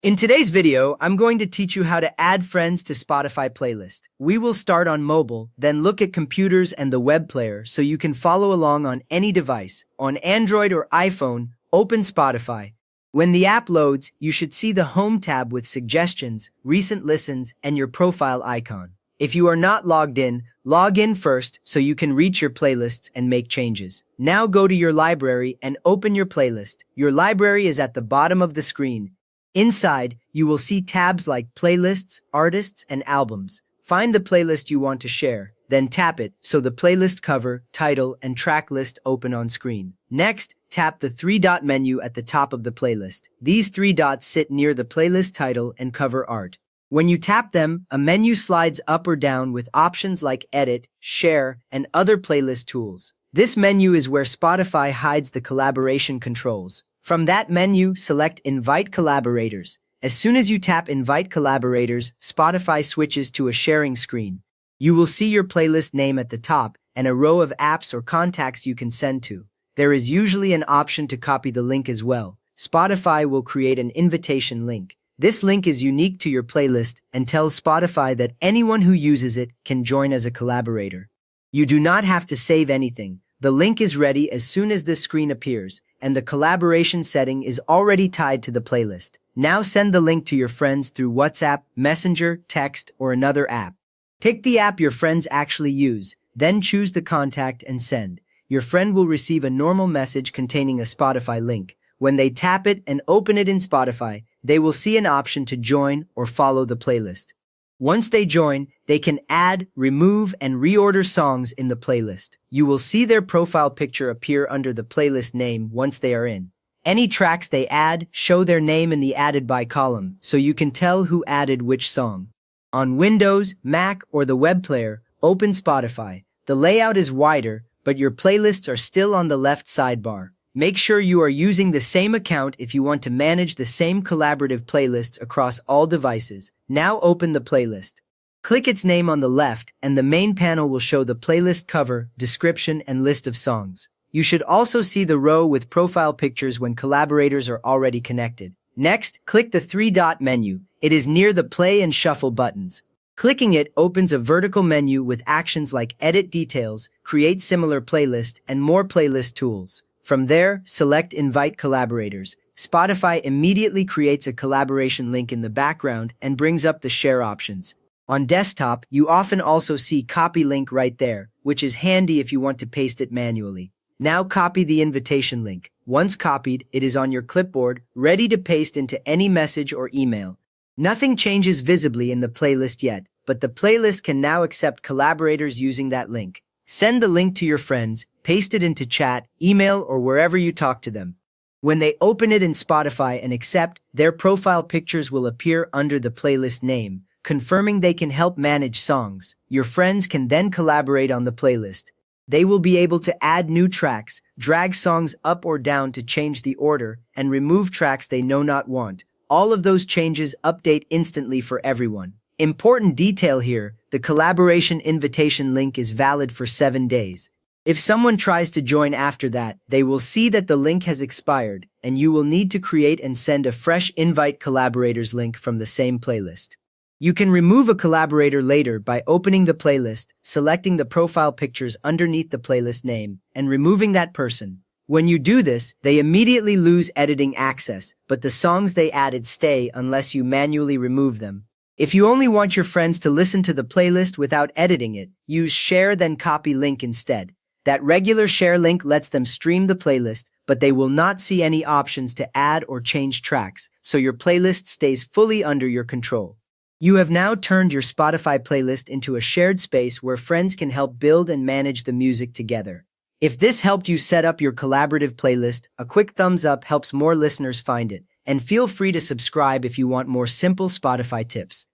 In today's video, I'm going to teach you how to add friends to Spotify playlist. We will start on mobile, then look at computers and the web player so you can follow along on any device. On Android or iPhone, open Spotify. When the app loads, you should see the Home tab with suggestions, recent listens, and your profile icon. If you are not logged in, log in first so you can reach your playlists and make changes. Now go to your library and open your playlist. Your library is at the bottom of the screen. Inside, you will see tabs like Playlists, Artists, and Albums. Find the playlist you want to share, then tap it so the playlist cover, title, and track list open on screen. Next, tap the three-dot menu at the top of the playlist. These three dots sit near the playlist title and cover art. When you tap them, a menu slides up or down with options like Edit, Share, and other playlist tools. This menu is where Spotify hides the collaboration controls. From that menu, select Invite Collaborators. As soon as you tap Invite Collaborators, Spotify switches to a sharing screen. You will see your playlist name at the top and a row of apps or contacts you can send to. There is usually an option to copy the link as well. Spotify will create an invitation link. This link is unique to your playlist and tells Spotify that anyone who uses it can join as a collaborator. You do not have to save anything. The link is ready as soon as this screen appears, and the collaboration setting is already tied to the playlist. Now send the link to your friends through WhatsApp, Messenger, text, or another app. Pick the app your friends actually use, then choose the contact and send. Your friend will receive a normal message containing a Spotify link. When they tap it and open it in Spotify, they will see an option to join or follow the playlist. Once they join, they can add, remove, and reorder songs in the playlist. You will see their profile picture appear under the playlist name once they are in. Any tracks they add show their name in the Added By column, so you can tell who added which song. On Windows, Mac, or the web player, open Spotify. The layout is wider, but your playlists are still on the left sidebar. Make sure you are using the same account if you want to manage the same collaborative playlists across all devices. Now open the playlist. Click its name on the left, and the main panel will show the playlist cover, description, and list of songs. You should also see the row with profile pictures when collaborators are already connected. Next, click the three-dot menu. It is near the play and shuffle buttons. Clicking it opens a vertical menu with actions like Edit Details, Create Similar Playlist, and more playlist tools. From there, select Invite Collaborators. Spotify immediately creates a collaboration link in the background and brings up the share options. On desktop, you often also see Copy Link right there, which is handy if you want to paste it manually. Now copy the invitation link. Once copied, it is on your clipboard, ready to paste into any message or email. Nothing changes visibly in the playlist yet, but the playlist can now accept collaborators using that link. Send the link to your friends, paste it into chat, email, or wherever you talk to them. When they open it in Spotify and accept, their profile pictures will appear under the playlist name, confirming they can help manage songs. Your friends can then collaborate on the playlist. They will be able to add new tracks, drag songs up or down to change the order, and remove tracks they no not want. All of those changes update instantly for everyone. Important detail here, the collaboration invitation link is valid for 7 days. If someone tries to join after that, they will see that the link has expired, and you will need to create and send a fresh Invite Collaborators link from the same playlist. You can remove a collaborator later by opening the playlist, selecting the profile pictures underneath the playlist name, and removing that person. When you do this, they immediately lose editing access, but the songs they added stay unless you manually remove them. If you only want your friends to listen to the playlist without editing it, use Share then Copy Link instead. That regular share link lets them stream the playlist, but they will not see any options to add or change tracks, so your playlist stays fully under your control. You have now turned your Spotify playlist into a shared space where friends can help build and manage the music together. If this helped you set up your collaborative playlist, a quick thumbs up helps more listeners find it, and feel free to subscribe if you want more simple Spotify tips.